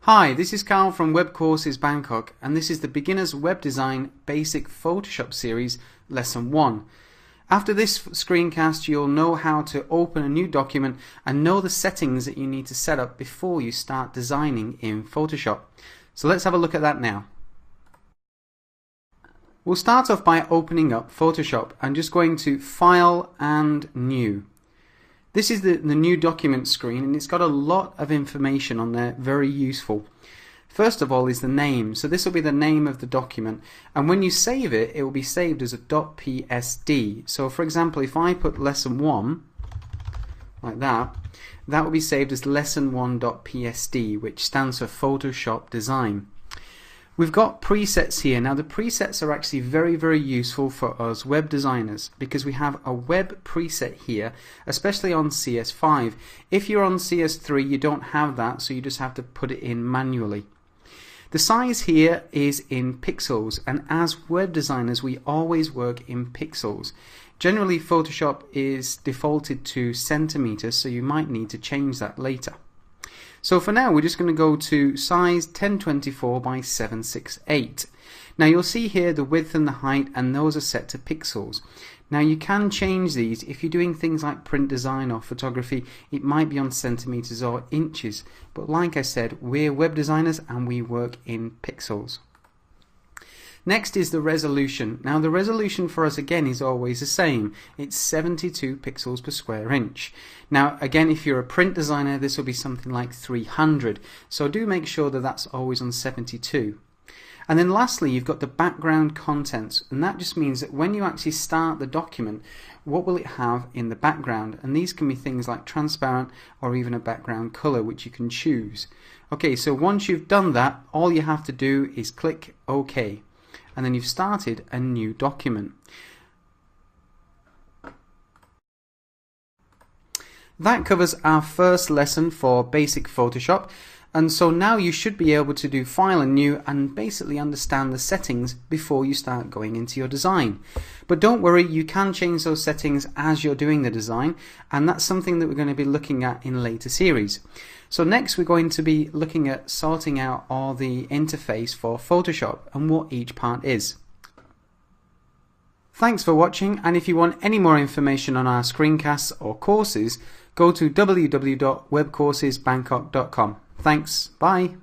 Hi, this is Carl from Web Courses Bangkok, and this is the Beginner's Web Design Basic Photoshop Series, Lesson 1. After this screencast, you'll know how to open a new document and know the settings that you need to set up before you start designing in Photoshop. So let's have a look at that now. We'll start off by opening up Photoshop and just going to File and New. This is the new document screen, and it's got a lot of information on there, very useful. First of all is the name, so this will be the name of the document, and when you save it, it will be saved as a .psd. So for example, if I put lesson 1 like that will be saved as lesson1.psd, which stands for Photoshop Design. We've got presets here. Now the presets are actually very useful for us web designers because we have a web preset here, especially on CS5. If you're on CS3 you don't have that, so you just have to put it in manually. The size here is in pixels, and as web designers we always work in pixels. Generally Photoshop is defaulted to centimeters, so you might need to change that later. So for now we're just going to go to size 1024 by 768. Now you'll see here the width and the height, and those are set to pixels. Now you can change these if you're doing things like print design or photography. It might be on centimeters or inches, but like I said, we're web designers and we work in pixels. Next is the resolution. Now the resolution for us again is always the same. It's 72 pixels per square inch. Now again, if you're a print designer, this will be something like 300. So do make sure that that's always on 72. And then lastly, you've got the background contents, and that just means that when you actually start the document, what will it have in the background? And these can be things like transparent or even a background color, which you can choose. Okay, so once you've done that, all you have to do is click OK. And then you've started a new document. That covers our first lesson for basic Photoshop, and so now you should be able to do File and New and basically understand the settings before you start going into your design. But don't worry, you can change those settings as you're doing the design, and that's something that we're going to be looking at in later series. So next we're going to be looking at sorting out all the interface for Photoshop and what each part is. Thanks for watching, and if you want any more information on our screencasts or courses, go to www.webcoursesbangkok.com. Thanks, bye.